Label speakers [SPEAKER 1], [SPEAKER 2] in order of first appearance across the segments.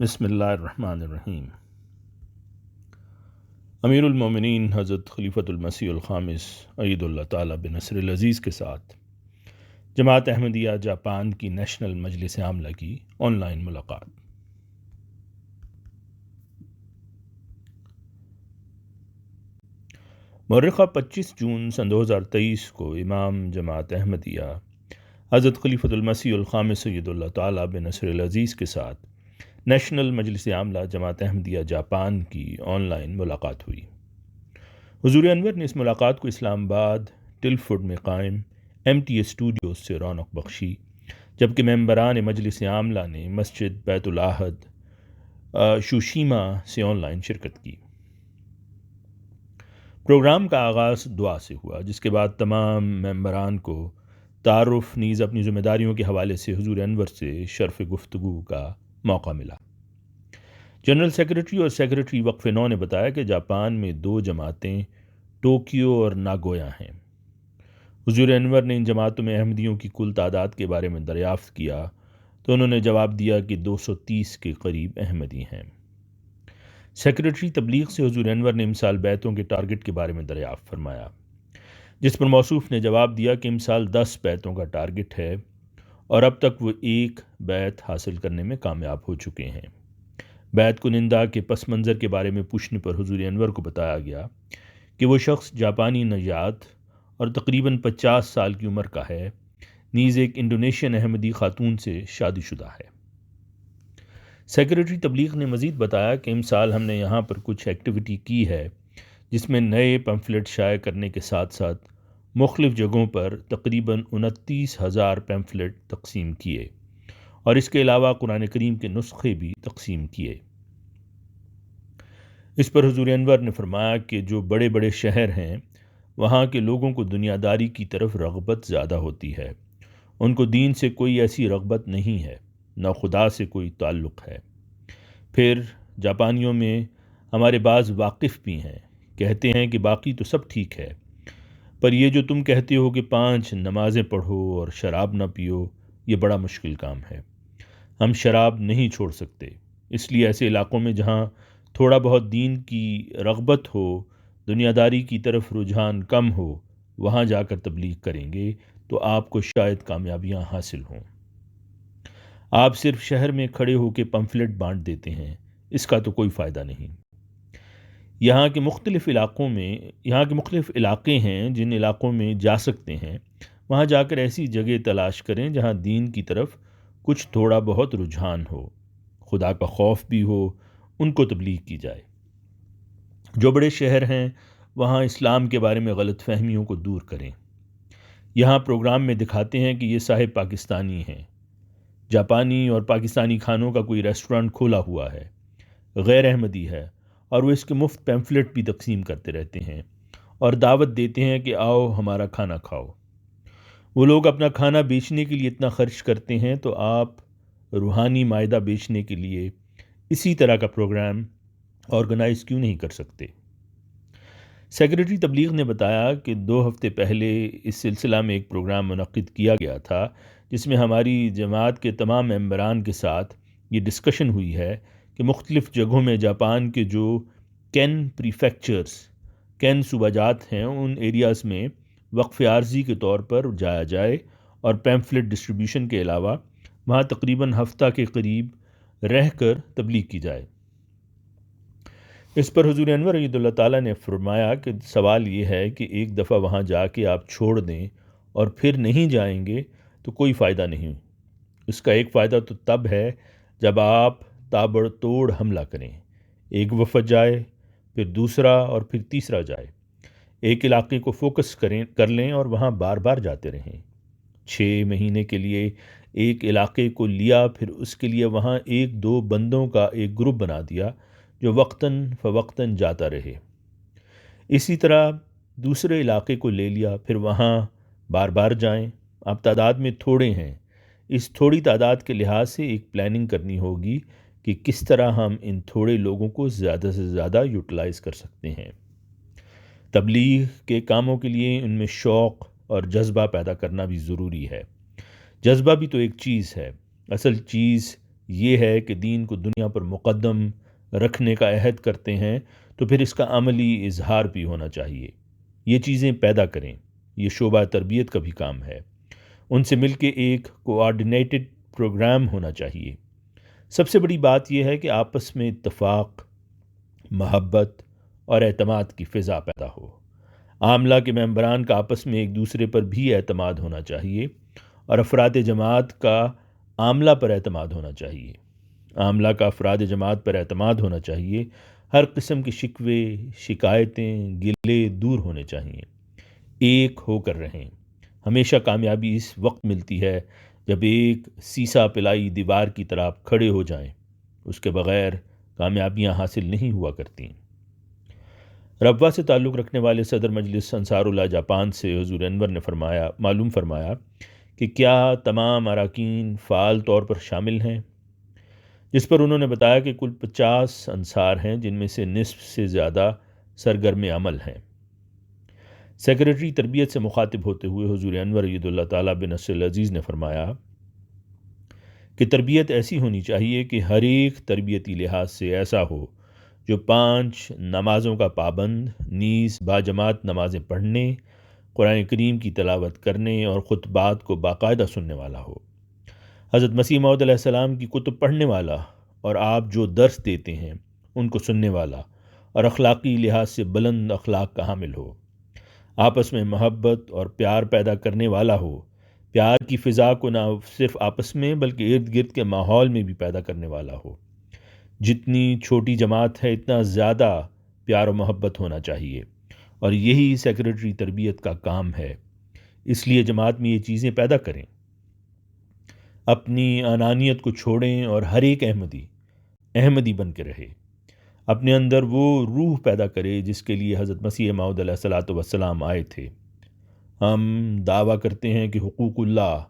[SPEAKER 1] بسم اللہ الرحمن الرحیم۔ امیر المومنین حضرت خلیفۃ المسیح الخامس اید اللہ تعالیٰ بنصر العزیز کے ساتھ جماعت احمدیہ جاپان کی نیشنل مجلس عاملہ کی آن لائن ملاقات۔ مورخہ 25 جون سن 2023 کو امام جماعت احمدیہ حضرت خلیفۃ المسیح الخامس اید اللہ تعالیٰ بنصر العزیز کے ساتھ نیشنل مجلس عاملہ جماعت احمدیہ جاپان کی آن لائن ملاقات ہوئی۔ حضور انور نے اس ملاقات کو اسلام آباد ٹلفورڈ میں قائم MTA اسٹوڈیوز سے رونق بخشی، جبکہ ممبران مجلس عاملہ نے مسجد بیت الاحد شوشیما سے آن لائن شرکت کی۔ پروگرام کا آغاز دعا سے ہوا، جس کے بعد تمام ممبران کو تعارف نیز اپنی ذمہ داریوں کے حوالے سے حضور انور سے شرف گفتگو کا موقع ملا۔ جنرل سیکرٹری اور سیکرٹری وقف نو نے بتایا کہ جاپان میں 2 جماعتیں ٹوکیو اور ناگویا ہیں۔ حضور انور نے ان جماعتوں میں احمدیوں کی کل تعداد کے بارے میں دریافت کیا تو انہوں نے جواب دیا کہ 230 کے قریب احمدی ہیں۔ سیکرٹری تبلیغ سے حضور انور نے امسال بیعتوں کے ٹارگٹ کے بارے میں دریافت فرمایا، جس پر موصوف نے جواب دیا کہ امسال 10 بیعتوں کا ٹارگٹ ہے اور اب تک وہ 1 بیعت حاصل کرنے میں کامیاب ہو چکے ہیں۔ بیعت کنندہ کے پس منظر کے بارے میں پوچھنے پر حضور انور کو بتایا گیا کہ وہ شخص جاپانی نژاد اور تقریباً 50 سال کی عمر کا ہے، نیز ایک انڈونیشین احمدی خاتون سے شادی شدہ ہے۔ سیکرٹری تبلیغ نے مزید بتایا کہ امسال ہم نے یہاں پر کچھ ایکٹیویٹی کی ہے، جس میں نئے پمفلٹ شائع کرنے کے ساتھ ساتھ مختلف جگہوں پر تقریباً 29,000 پمفلٹ تقسیم کیے اور اس کے علاوہ قرآن کریم کے نسخے بھی تقسیم کیے۔ اس پر حضور انور نے فرمایا کہ جو بڑے بڑے شہر ہیں وہاں کے لوگوں کو دنیا داری کی طرف رغبت زیادہ ہوتی ہے، ان کو دین سے کوئی ایسی رغبت نہیں ہے، نہ خدا سے کوئی تعلق ہے۔ پھر جاپانیوں میں ہمارے بعض واقف بھی ہیں، کہتے ہیں کہ باقی تو سب ٹھیک ہے، پر یہ جو تم کہتے ہو کہ 5 نمازیں پڑھو اور شراب نہ پیو، یہ بڑا مشکل کام ہے۔ ہم شراب نہیں چھوڑ سکتے، اس لیے ایسے علاقوں میں جہاں تھوڑا بہت دین کی رغبت ہو، دنیا داری کی طرف رجحان کم ہو، وہاں جا کر تبلیغ کریں گے تو آپ کو شاید کامیابیاں حاصل ہوں۔ آپ صرف شہر میں کھڑے ہو کے پمفلٹ بانٹ دیتے ہیں، اس کا تو کوئی فائدہ نہیں۔ یہاں کے مختلف علاقے ہیں، جن علاقوں میں جا سکتے ہیں وہاں جا کر ایسی جگہ تلاش کریں جہاں دین کی طرف کچھ تھوڑا بہت رجحان ہو، خدا کا خوف بھی ہو، ان کو تبلیغ کی جائے۔ جو بڑے شہر ہیں وہاں اسلام کے بارے میں غلط فہمیوں کو دور کریں۔ یہاں پروگرام میں دکھاتے ہیں کہ یہ صاحب پاکستانی ہیں، جاپانی اور پاکستانی کھانوں کا کوئی ریسٹورانٹ کھولا ہوا ہے، غیر احمدی ہے اور وہ اس کے مفت پیمفلٹ بھی تقسیم کرتے رہتے ہیں اور دعوت دیتے ہیں کہ آؤ ہمارا کھانا کھاؤ۔ وہ لوگ اپنا کھانا بیچنے کے لیے اتنا خرچ کرتے ہیں تو آپ روحانی مائدہ بیچنے کے لیے اسی طرح کا پروگرام آرگنائز کیوں نہیں کر سکتے؟ سیکرٹری تبلیغ نے بتایا کہ 2 ہفتے پہلے اس سلسلہ میں ایک پروگرام منعقد کیا گیا تھا، جس میں ہماری جماعت کے تمام ممبران کے ساتھ یہ ڈسکشن ہوئی ہے کہ مختلف جگہوں میں جاپان کے جو کین پریفیکچرز، کین صوبہ جات ہیں، ان ایریاز میں وقف عارضی کے طور پر جایا جائے اور پیمفلٹ ڈسٹریبیوشن کے علاوہ وہاں تقریباً ہفتہ کے قریب رہ کر تبلیغ کی جائے۔ اس پر حضور انور اید اللہ تعالیٰ نے فرمایا کہ سوال یہ ہے کہ ایک دفعہ وہاں جا کے آپ چھوڑ دیں اور پھر نہیں جائیں گے تو کوئی فائدہ نہیں۔ اس کا ایک فائدہ تو تب ہے جب آپ تابڑ توڑ حملہ کریں، ایک وفد جائے، پھر دوسرا اور پھر تیسرا جائے، ایک علاقے کو فوکس کر لیں اور وہاں بار بار جاتے رہیں۔ 6 مہینے کے لیے ایک علاقے کو لیا، پھر اس کے لیے وہاں 1-2 بندوں کا ایک گروپ بنا دیا جو وقتاً فوقتاً جاتا رہے۔ اسی طرح دوسرے علاقے کو لے لیا، پھر وہاں بار بار جائیں۔ آپ تعداد میں تھوڑے ہیں، اس تھوڑی تعداد کے لحاظ سے ایک پلاننگ کرنی ہوگی کہ کس طرح ہم ان تھوڑے لوگوں کو زیادہ سے زیادہ یوٹیلائز کر سکتے ہیں۔ تبلیغ کے کاموں کے لیے ان میں شوق اور جذبہ پیدا کرنا بھی ضروری ہے۔ جذبہ بھی تو ایک چیز ہے، اصل چیز یہ ہے کہ دین کو دنیا پر مقدم رکھنے کا عہد کرتے ہیں تو پھر اس کا عملی اظہار بھی ہونا چاہیے۔ یہ چیزیں پیدا کریں، یہ شعبہ تربیت کا بھی کام ہے۔ ان سے مل کے ایک کوآرڈینیٹڈ پروگرام ہونا چاہیے۔ سب سے بڑی بات یہ ہے کہ آپس میں اتفاق، محبت اور اعتماد کی فضا پیدا ہو۔ عاملہ کے ممبران کا آپس میں ایک دوسرے پر بھی اعتماد ہونا چاہیے اور افراد جماعت کا عاملہ پر اعتماد ہونا چاہیے۔ عاملہ کا افراد جماعت پر اعتماد ہونا چاہیے۔ ہر قسم کے شکوے، شکایتیں، گلے دور ہونے چاہیے۔ ایک ہو کر رہیں۔ ہمیشہ کامیابی اس وقت ملتی ہے جب ایک سیسا پلائی دیوار کی طرح آپ کھڑے ہو جائیں۔ اس کے بغیر کامیابیاں حاصل نہیں ہوا کرتیں۔ ربوہ سے تعلق رکھنے والے صدر مجلس انصار اللہ جاپان سے حضور انور نے معلوم فرمایا کہ کیا تمام اراکین فعال طور پر شامل ہیں، جس پر انہوں نے بتایا کہ کل 50 انصار ہیں، جن میں سے نصف سے زیادہ سرگرم عمل ہیں۔ سیکریٹری تربیت سے مخاطب ہوتے ہوئے حضور انور عید اللہ تعالیٰ بن نصر العزیز نے فرمایا کہ تربیت ایسی ہونی چاہیے کہ ہر ایک تربیتی لحاظ سے ایسا ہو جو 5 نمازوں کا پابند، نیز باجماعت نمازیں پڑھنے، قرآن کریم کی تلاوت کرنے اور خطبات کو باقاعدہ سننے والا ہو، حضرت مسیح موعود علیہ السلام کی کتب پڑھنے والا اور آپ جو درس دیتے ہیں ان کو سننے والا، اور اخلاقی لحاظ سے بلند اخلاق کا حامل ہو، آپس میں محبت اور پیار پیدا کرنے والا ہو، پیار کی فضا کو نہ صرف آپس میں بلکہ ارد گرد کے ماحول میں بھی پیدا کرنے والا ہو۔ جتنی چھوٹی جماعت ہے اتنا زیادہ پیار و محبت ہونا چاہیے، اور یہی سیکریٹری تربیت کا کام ہے۔ اس لیے جماعت میں یہ چیزیں پیدا کریں، اپنی انانیت کو چھوڑیں اور ہر ایک احمدی بن کے رہے، اپنے اندر وہ روح پیدا کرے جس کے لیے حضرت مسیح موعود علیہ الصلاۃ والسلام آئے تھے۔ ہم دعویٰ کرتے ہیں کہ حقوق اللہ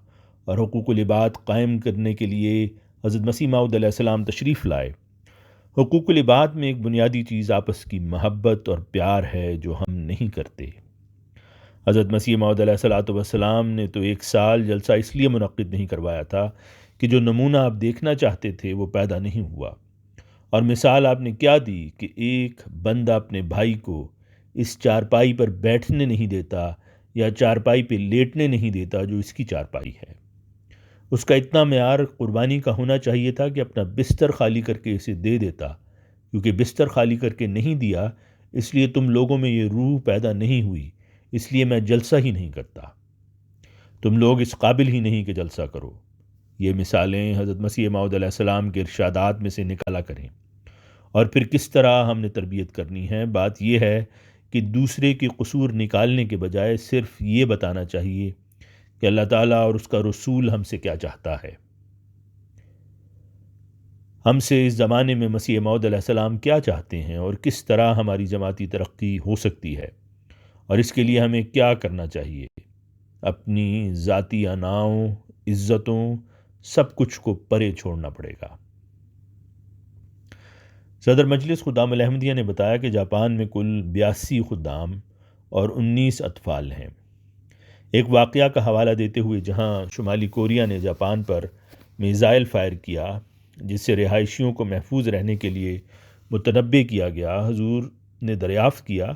[SPEAKER 1] اور حقوق العباد قائم کرنے کے لیے حضرت مسیح موعود علیہ السلام تشریف لائے۔ حقوق العباد میں ایک بنیادی چیز آپس کی محبت اور پیار ہے جو ہم نہیں کرتے۔ حضرت مسیح موعود علیہ الصلاۃ والسلام نے تو 1 سال جلسہ اس لیے منعقد نہیں کروایا تھا کہ جو نمونہ آپ دیکھنا چاہتے تھے وہ پیدا نہیں ہوا، اور مثال آپ نے کیا دی کہ ایک بندہ اپنے بھائی کو اس چارپائی پر بیٹھنے نہیں دیتا یا چارپائی پہ لیٹنے نہیں دیتا جو اس کی چارپائی ہے۔ اس کا اتنا معیار قربانی کا ہونا چاہیے تھا کہ اپنا بستر خالی کر کے اسے دے دیتا، کیونکہ بستر خالی کر کے نہیں دیا اس لیے تم لوگوں میں یہ روح پیدا نہیں ہوئی، اس لیے میں جلسہ ہی نہیں کرتا، تم لوگ اس قابل ہی نہیں کہ جلسہ کرو۔ یہ مثالیں حضرت مسیح موعود علیہ السلام کے ارشادات میں سے نکالا کریں۔ اور پھر کس طرح ہم نے تربیت کرنی ہے؟ بات یہ ہے کہ دوسرے کے قصور نکالنے کے بجائے صرف یہ بتانا چاہیے کہ اللہ تعالیٰ اور اس کا رسول ہم سے کیا چاہتا ہے، ہم سے اس زمانے میں مسیح موعود علیہ السلام کیا چاہتے ہیں، اور کس طرح ہماری جماعتی ترقی ہو سکتی ہے، اور اس کے لیے ہمیں کیا کرنا چاہیے۔ اپنی ذاتی اناؤں، عزتوں، سب کچھ کو پرے چھوڑنا پڑے گا۔ صدر مجلس خدام الاحمدیہ نے بتایا کہ جاپان میں کل 82 خدام اور 19 اطفال ہیں۔ ایک واقعہ کا حوالہ دیتے ہوئے جہاں شمالی کوریا نے جاپان پر میزائل فائر کیا جس سے رہائشیوں کو محفوظ رہنے کے لیے متنبہ کیا گیا، حضور نے دریافت کیا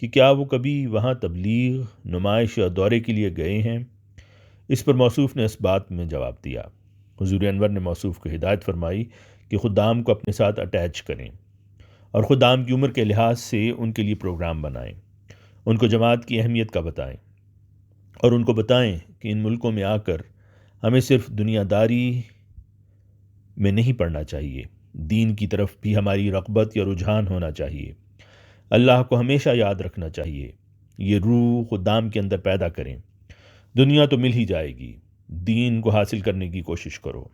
[SPEAKER 1] کہ کیا وہ کبھی وہاں تبلیغ، نمائش یا دورے کے لیے گئے ہیں؟ اس پر موصوف نے اس بات میں جواب دیا۔ حضور انور نے موصوف کو ہدایت فرمائی کہ خدام کو اپنے ساتھ اٹیچ کریں اور خدام کی عمر کے لحاظ سے ان کے لیے پروگرام بنائیں، ان کو جماعت کی اہمیت کا بتائیں، اور ان کو بتائیں کہ ان ملکوں میں آ کر ہمیں صرف دنیا داری میں نہیں پڑھنا چاہیے، دین کی طرف بھی ہماری رغبت یا رجحان ہونا چاہیے، اللہ کو ہمیشہ یاد رکھنا چاہیے۔ یہ روح خدام کے اندر پیدا کریں۔ دنیا تو مل ہی جائے گی، دین کو حاصل کرنے کی کوشش کرو۔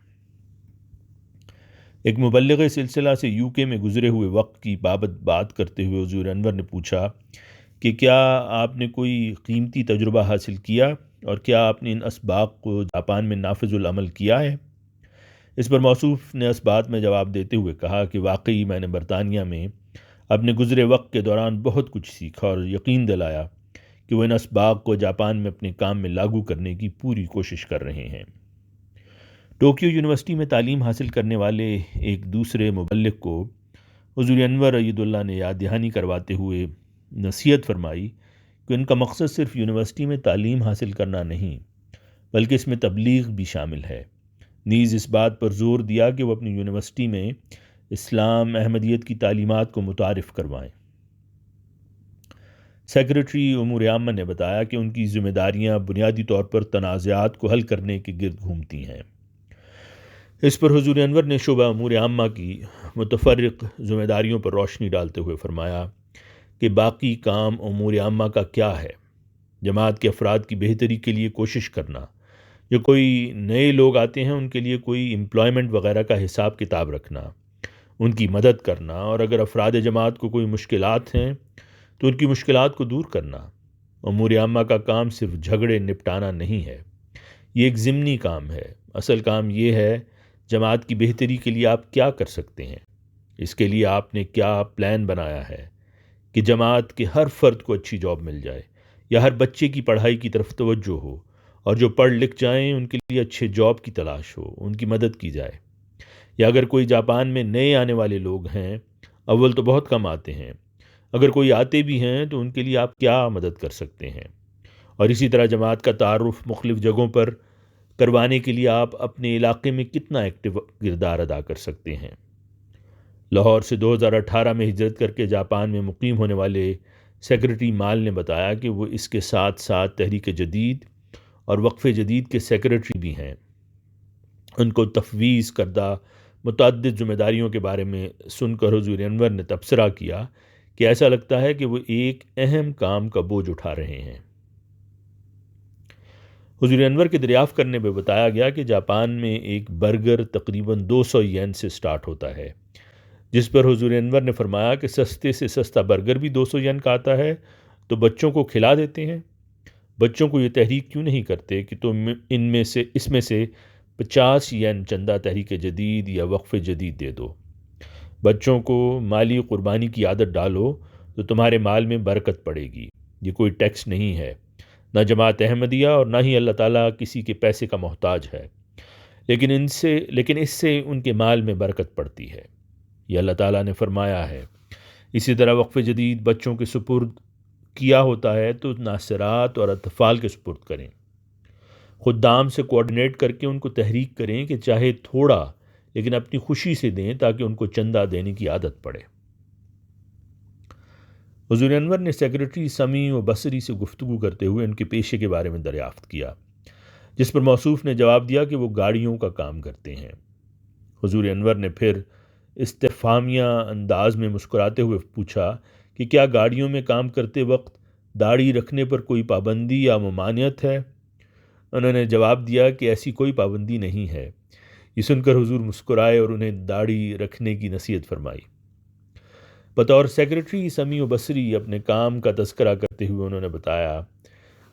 [SPEAKER 1] ایک مبلغ سلسلہ سے UK میں گزرے ہوئے وقت کی بابت بات کرتے ہوئے حضور انور نے پوچھا کہ کیا آپ نے کوئی قیمتی تجربہ حاصل کیا، اور کیا آپ نے ان اسباق کو جاپان میں نافذ العمل کیا ہے؟ اس پر موصوف نے اس بات میں جواب دیتے ہوئے کہا کہ واقعی میں نے برطانیہ میں اپنے گزرے وقت کے دوران بہت کچھ سیکھا اور یقین دلایا کہ وہ ان اسباق کو جاپان میں اپنے کام میں لاگو کرنے کی پوری کوشش کر رہے ہیں۔ ٹوکیو یونیورسٹی میں تعلیم حاصل کرنے والے ایک دوسرے مبلغ کو حضور انور ایید اللہ نے یاد دہانی کرواتے ہوئے نصیحت فرمائی کہ ان کا مقصد صرف یونیورسٹی میں تعلیم حاصل کرنا نہیں بلکہ اس میں تبلیغ بھی شامل ہے۔ نیز اس بات پر زور دیا کہ وہ اپنی یونیورسٹی میں اسلام احمدیت کی تعلیمات کو متعارف کروائیں۔ سیکریٹری امور عامہ نے بتایا کہ ان کی ذمہ داریاں بنیادی طور پر تنازعات کو حل کرنے کے گرد گھومتی ہیں۔ اس پر حضور انور نے شعبہ امور عامہ کی متفرق ذمہ داریوں پر روشنی ڈالتے ہوئے فرمایا کہ باقی کام امور عامہ کا کیا ہے؟ جماعت کے افراد کی بہتری کے لیے کوشش کرنا، جو کوئی نئے لوگ آتے ہیں ان کے لیے کوئی امپلائمنٹ وغیرہ کا حساب کتاب رکھنا، ان کی مدد کرنا، اور اگر افراد جماعت کو کوئی مشکلات ہیں تو ان کی مشکلات کو دور کرنا۔ امور عامہ کا کام صرف جھگڑے نپٹانا نہیں ہے، یہ ایک ضمنی کام ہے۔ اصل کام یہ ہے جماعت کی بہتری کے لیے آپ کیا کر سکتے ہیں، اس کے لیے آپ نے کیا پلان بنایا ہے کہ جماعت کے ہر فرد کو اچھی جاب مل جائے، یا ہر بچے کی پڑھائی کی طرف توجہ ہو، اور جو پڑھ لکھ جائیں ان کے لیے اچھے جاب کی تلاش ہو، ان کی مدد کی جائے۔ یا اگر کوئی جاپان میں نئے آنے والے لوگ ہیں، اول تو بہت کم آتے ہیں، اگر کوئی آتے بھی ہیں تو ان کے لیے آپ کیا مدد کر سکتے ہیں، اور اسی طرح جماعت کا تعارف مختلف جگہوں پر کروانے کے لیے آپ اپنے علاقے میں کتنا ایکٹیو کردار ادا کر سکتے ہیں۔ لاہور سے 2018 میں ہجرت کر کے جاپان میں مقیم ہونے والے سیکریٹری مال نے بتایا کہ وہ اس کے ساتھ ساتھ تحریک جدید اور وقف جدید کے سیکریٹری بھی ہیں۔ ان کو تفویض کردہ متعدد ذمہ داریوں کے بارے میں سن کر حضور انور نے تبصرہ کیا کہ ایسا لگتا ہے کہ وہ ایک اہم کام کا بوجھ اٹھا رہے ہیں۔ حضور انور کے دریافت کرنے میں بتایا گیا کہ جاپان میں ایک برگر تقریباً 200 ین سے سٹارٹ ہوتا ہے، جس پر حضور انور نے فرمایا کہ سستے سے سستا برگر بھی 200 ین کا آتا ہے تو بچوں کو کھلا دیتے ہیں۔ بچوں کو یہ تحریک کیوں نہیں کرتے کہ تم اس میں سے 50 ین چندہ تحریک جدید یا وقف جدید دے دو۔ بچوں کو مالی قربانی کی عادت ڈالو تو تمہارے مال میں برکت پڑے گی۔ یہ کوئی ٹیکس نہیں ہے، نہ جماعت احمدیہ اور نہ ہی اللہ تعالیٰ کسی کے پیسے کا محتاج ہے، لیکن اس سے ان کے مال میں برکت پڑتی ہے، یہ اللہ تعالیٰ نے فرمایا ہے۔ اسی طرح وقف جدید بچوں کے سپرد کیا ہوتا ہے تو ناصرات اور اطفال کے سپرد کریں۔ خدام سے کوارڈینیٹ کر کے ان کو تحریک کریں کہ چاہے تھوڑا لیکن اپنی خوشی سے دیں تاکہ ان کو چندہ دینے کی عادت پڑے۔ حضور انور نے سیکریٹری سمیع و بصری سے گفتگو کرتے ہوئے ان کے پیشے کے بارے میں دریافت کیا، جس پر موصوف نے جواب دیا کہ وہ گاڑیوں کا کام کرتے ہیں۔ حضور انور نے پھر استفہامیہ انداز میں مسکراتے ہوئے پوچھا کہ کیا گاڑیوں میں کام کرتے وقت داڑھی رکھنے پر کوئی پابندی یا ممانعت ہے؟ انہوں نے جواب دیا کہ ایسی کوئی پابندی نہیں ہے۔ یہ سن کر حضور مسکرائے اور انہیں داڑھی رکھنے کی نصیحت فرمائی۔ بطور سیکریٹری سمیع و بصری اپنے کام کا تذکرہ کرتے ہوئے انہوں نے بتایا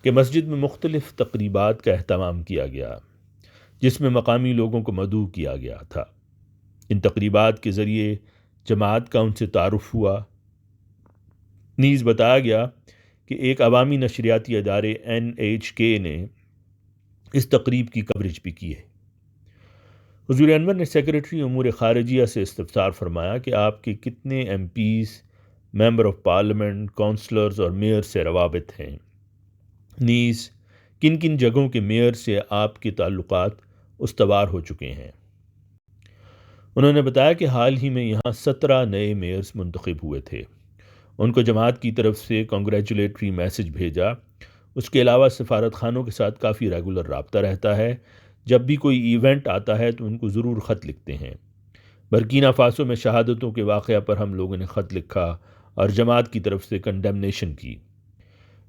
[SPEAKER 1] کہ مسجد میں مختلف تقریبات کا اہتمام کیا گیا، جس میں مقامی لوگوں کو مدعو کیا گیا تھا۔ ان تقریبات کے ذریعے جماعت کا ان سے تعارف ہوا۔ نیز بتایا گیا کہ ایک عوامی نشریاتی ادارے NHK نے اس تقریب کی کوریج بھی کی ہے۔ حضور انور نے سیکریٹری امور خارجیہ سے استفسار فرمایا کہ آپ کے کتنے MPs، member of parliament, councillors اور میئر سے روابط ہیں، نیز کن کن جگہوں کے میئر سے آپ کے تعلقات استوار ہو چکے ہیں۔ انہوں نے بتایا کہ حال ہی میں یہاں 17 نئے میئرز منتخب ہوئے تھے۔ ان کو جماعت کی طرف سے کنگریچولیٹری میسج بھیجا۔ اس کے علاوہ سفارت خانوں کے ساتھ کافی ریگولر رابطہ رہتا ہے۔ جب بھی کوئی ایونٹ آتا ہے تو ان کو ضرور خط لکھتے ہیں۔ برکینا فاسو میں شہادتوں کے واقعہ پر ہم لوگوں نے خط لکھا اور جماعت کی طرف سے کنڈیمنیشن کی۔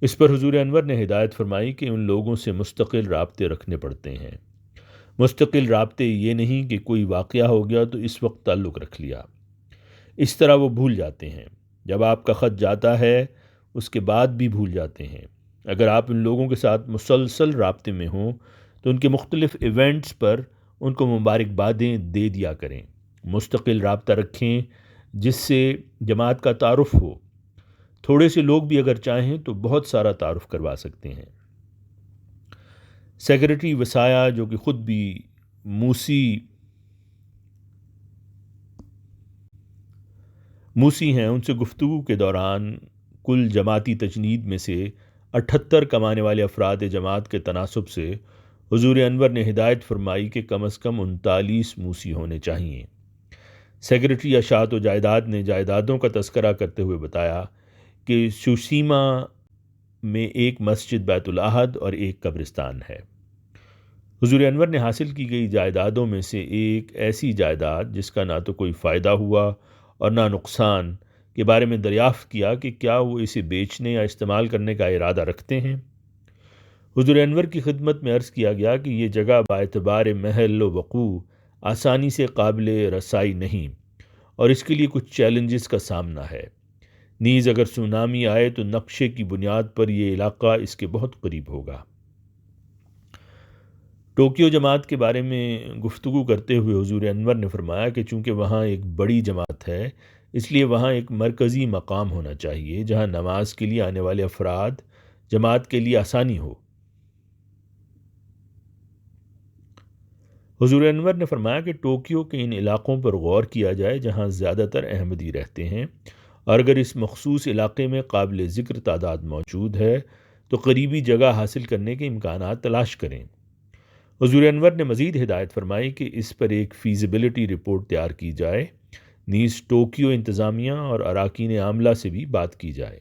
[SPEAKER 1] اس پر حضور انور نے ہدایت فرمائی کہ ان لوگوں سے مستقل رابطے رکھنے پڑتے ہیں۔ مستقل رابطے یہ نہیں کہ کوئی واقعہ ہو گیا تو اس وقت تعلق رکھ لیا، اس طرح وہ بھول جاتے ہیں۔ جب آپ کا خط جاتا ہے اس کے بعد بھی بھول جاتے ہیں۔ اگر آپ ان لوگوں کے ساتھ مسلسل رابطے میں ہوں تو ان کے مختلف ایونٹس پر ان کو مبارکبادیں دے دیا کریں۔ مستقل رابطہ رکھیں جس سے جماعت کا تعارف ہو۔ تھوڑے سے لوگ بھی اگر چاہیں تو بہت سارا تعارف کروا سکتے ہیں۔ سیکریٹری وسایا جو کہ خود بھی موسی ہیں ان سے گفتگو کے دوران کل جماعتی تجنید میں سے 78 کمانے والے افراد جماعت کے تناسب سے حضور انور نے ہدایت فرمائی کہ کم از کم 39 موسی ہونے چاہیے۔ سیکرٹری اشاعت و جائیداد نے جائیدادوں کا تذکرہ کرتے ہوئے بتایا کہ سوشیما میں ایک مسجد بیت الاحد اور ایک قبرستان ہے۔ حضور انور نے حاصل کی گئی جائیدادوں میں سے ایک ایسی جائیداد جس کا نہ تو کوئی فائدہ ہوا اور نہ نقصان کے بارے میں دریافت کیا کہ کیا وہ اسے بیچنے یا استعمال کرنے کا ارادہ رکھتے ہیں۔ حضور انور کی خدمت میں عرض کیا گیا کہ یہ جگہ باعتبار محل و وقوع آسانی سے قابل رسائی نہیں اور اس کے لیے کچھ چیلنجز کا سامنا ہے۔ نیز اگر سونامی آئے تو نقشے کی بنیاد پر یہ علاقہ اس کے بہت قریب ہوگا۔ ٹوکیو جماعت کے بارے میں گفتگو کرتے ہوئے حضور انور نے فرمایا کہ چونکہ وہاں ایک بڑی جماعت ہے اس لیے وہاں ایک مرکزی مقام ہونا چاہیے جہاں نماز کے لیے آنے والے افراد جماعت کے لیے آسانی ہو۔ حضور انور نے فرمایا کہ ٹوکیو کے ان علاقوں پر غور کیا جائے جہاں زیادہ تر احمدی رہتے ہیں، اور اگر اس مخصوص علاقے میں قابل ذکر تعداد موجود ہے تو قریبی جگہ حاصل کرنے کے امکانات تلاش کریں۔ حضور انور نے مزید ہدایت فرمائی کہ اس پر ایک فیزیبلٹی رپورٹ تیار کی جائے، نیز ٹوکیو انتظامیہ اور اراکین عاملہ سے بھی بات کی جائے۔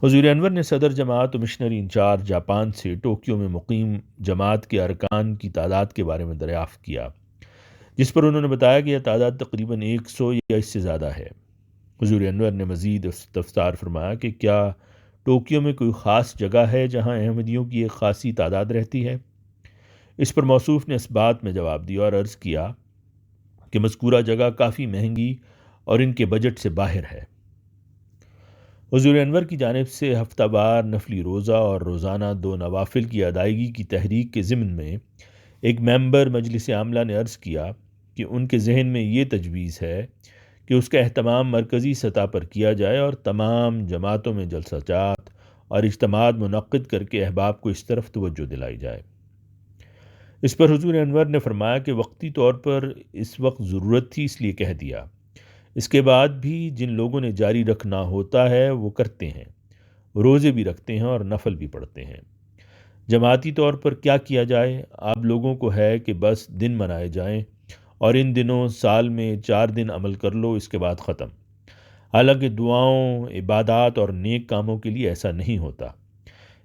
[SPEAKER 1] حضور انور نے صدر جماعت و مشنری انچارج جاپان سے ٹوکیو میں مقیم جماعت کے ارکان کی تعداد کے بارے میں دریافت کیا، جس پر انہوں نے بتایا کہ یہ تعداد تقریباً 100 یا اس سے زیادہ ہے۔ حضور انور نے مزید استفسار فرمایا کہ کیا ٹوکیو میں کوئی خاص جگہ ہے جہاں احمدیوں کی ایک خاصی تعداد رہتی ہے؟ اس پر موصوف نے اس بات میں جواب دیا اور عرض کیا کہ مذکورہ جگہ کافی مہنگی اور ان کے بجٹ سے باہر ہے۔ حضور انور کی جانب سے ہفتہ وار نفلی روزہ اور روزانہ 2 نوافل کی ادائیگی کی تحریک کے ضمن میں ایک ممبر مجلس عاملہ نے عرض کیا کہ ان کے ذہن میں یہ تجویز ہے کہ اس کا اہتمام مرکزی سطح پر کیا جائے اور تمام جماعتوں میں جلسہ جات اور اجتماعات منعقد کر کے احباب کو اس طرف توجہ دلائی جائے۔ اس پر حضور انور نے فرمایا کہ وقتی طور پر اس وقت ضرورت تھی اس لیے کہہ دیا، اس کے بعد بھی جن لوگوں نے جاری رکھنا ہوتا ہے وہ کرتے ہیں، روزے بھی رکھتے ہیں اور نفل بھی پڑھتے ہیں۔ جماعتی طور پر کیا کیا جائے؟ آپ لوگوں کو ہے کہ بس دن منائے جائیں اور ان دنوں سال میں 4 دن عمل کر لو، اس کے بعد ختم۔ حالانکہ دعاؤں، عبادات اور نیک کاموں کے لیے ایسا نہیں ہوتا۔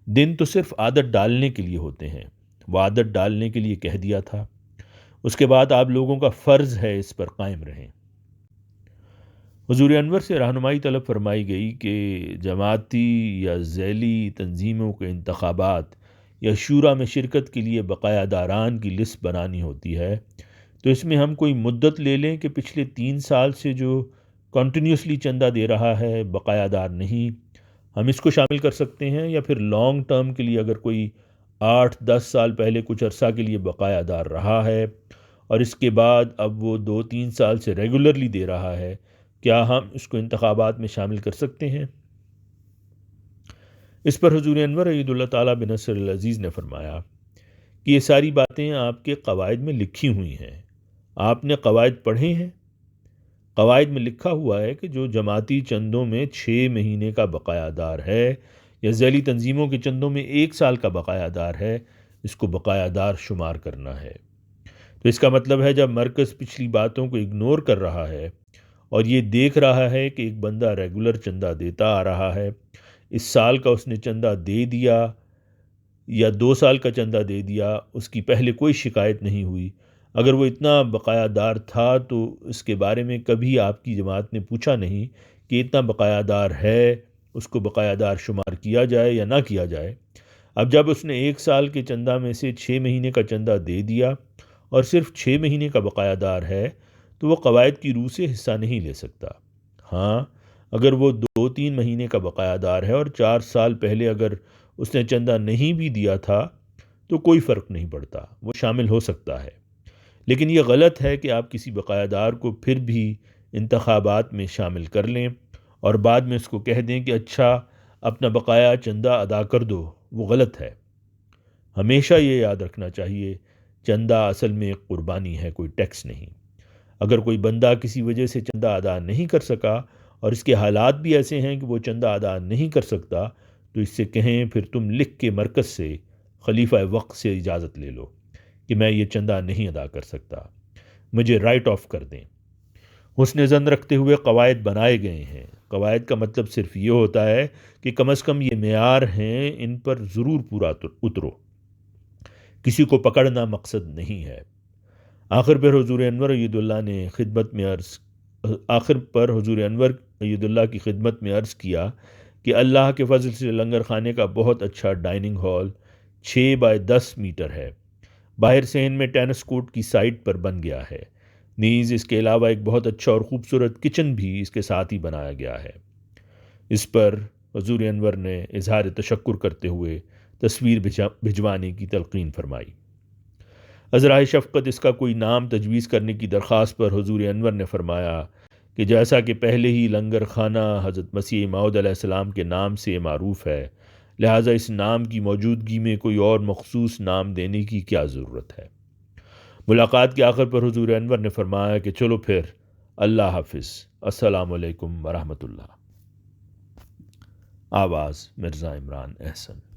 [SPEAKER 1] دن تو صرف عادت ڈالنے کے لیے ہوتے ہیں، وہ عادت ڈالنے کے لیے کہہ دیا تھا۔ اس کے بعد آپ لوگوں کا فرض ہے اس پر قائم رہیں۔ حضور انور سے رہنمائی طلب فرمائی گئی کہ جماعتی یا ذیلی تنظیموں کے انتخابات یا شورا میں شرکت کے لیے بقایا داران کی لسٹ بنانی ہوتی ہے، تو اس میں ہم کوئی مدت لے لیں کہ پچھلے 3 سال سے جو کنٹینیوسلی چندہ دے رہا ہے بقایا دار نہیں، ہم اس کو شامل کر سکتے ہیں، یا پھر لانگ ٹرم کے لیے اگر کوئی 8-10 سال پہلے کچھ عرصہ کے لیے بقایا دار رہا ہے اور اس کے بعد اب وہ 2-3 سال سے ریگولرلی دے رہا ہے، کیا ہم اس کو انتخابات میں شامل کر سکتے ہیں؟ اس پر حضور انور عید اللہ تعالیٰ بن نصر العزیز نے فرمایا کہ یہ ساری باتیں آپ کے قواعد میں لکھی ہوئی ہیں، آپ نے قواعد پڑھے ہیں؟ قواعد میں لکھا ہوا ہے کہ جو جماعتی چندوں میں 6 مہینے کا بقایا دار ہے یا ذیلی تنظیموں کے چندوں میں 1 سال کا بقایا دار ہے، اس کو بقایا دار شمار کرنا ہے۔ تو اس کا مطلب ہے جب مرکز پچھلی باتوں کو اگنور کر رہا ہے اور یہ دیکھ رہا ہے کہ ایک بندہ ریگولر چندہ دیتا آ رہا ہے، اس سال کا اس نے چندہ دے دیا یا 2 سال کا چندہ دے دیا، اس کی پہلے کوئی شکایت نہیں ہوئی، اگر وہ اتنا بقایا دار تھا تو اس کے بارے میں کبھی آپ کی جماعت نے پوچھا نہیں کہ اتنا بقایا دار ہے، اس کو بقایا دار شمار کیا جائے یا نہ کیا جائے۔ اب جب اس نے 1 سال کے چندہ میں سے 6 مہینے کا چندہ دے دیا اور صرف 6 مہینے کا بقایا دار ہے تو وہ قواعد کی روح سے حصہ نہیں لے سکتا۔ ہاں، اگر وہ 2-3 مہینے کا بقایا دار ہے اور 4 سال پہلے اگر اس نے چندہ نہیں بھی دیا تھا تو کوئی فرق نہیں پڑتا، وہ شامل ہو سکتا ہے۔ لیکن یہ غلط ہے کہ آپ کسی بقایا دار کو پھر بھی انتخابات میں شامل کر لیں اور بعد میں اس کو کہہ دیں کہ اچھا اپنا بقایا چندہ ادا کر دو، وہ غلط ہے۔ ہمیشہ یہ یاد رکھنا چاہیے چندہ اصل میں ایک قربانی ہے، کوئی ٹیکس نہیں۔ اگر کوئی بندہ کسی وجہ سے چندہ ادا نہیں کر سکا اور اس کے حالات بھی ایسے ہیں کہ وہ چندہ ادا نہیں کر سکتا، تو اس سے کہیں پھر تم لکھ کے مرکز سے خلیفہ وقت سے اجازت لے لو کہ میں یہ چندہ نہیں ادا کر سکتا، مجھے رائٹ آف کر دیں۔ حسن زن رکھتے ہوئے قواعد بنائے گئے ہیں۔ قواعد کا مطلب صرف یہ ہوتا ہے کہ کم از کم یہ معیار ہیں، ان پر ضرور پورا اترو، کسی کو پکڑنا مقصد نہیں ہے۔ آخر پر حضور انور عید اللہ نے خدمت میں عرض کیا کہ اللہ کے فضل سے لنگر خانے کا بہت اچھا ڈائننگ ہال 6 بائی 10 میٹر ہے، باہر صحن میں ٹینس کورٹ کی سائٹ پر بن گیا ہے، نیز اس کے علاوہ ایک بہت اچھا اور خوبصورت کچن بھی اس کے ساتھ ہی بنایا گیا ہے۔ اس پر حضور انور نے اظہار تشکر کرتے ہوئے تصویر بھجوانے کی تلقین فرمائی۔ عذرائے شفقت اس کا کوئی نام تجویز کرنے کی درخواست پر حضور انور نے فرمایا کہ جیسا کہ پہلے ہی لنگر خانہ حضرت مسیح موعود علیہ السلام کے نام سے معروف ہے، لہٰذا اس نام کی موجودگی میں کوئی اور مخصوص نام دینے کی کیا ضرورت ہے۔ ملاقات کے آخر پر حضور انور نے فرمایا کہ چلو پھر، اللہ حافظ، السلام علیکم ورحمۃ اللہ۔ آواز مرزا عمران احسن۔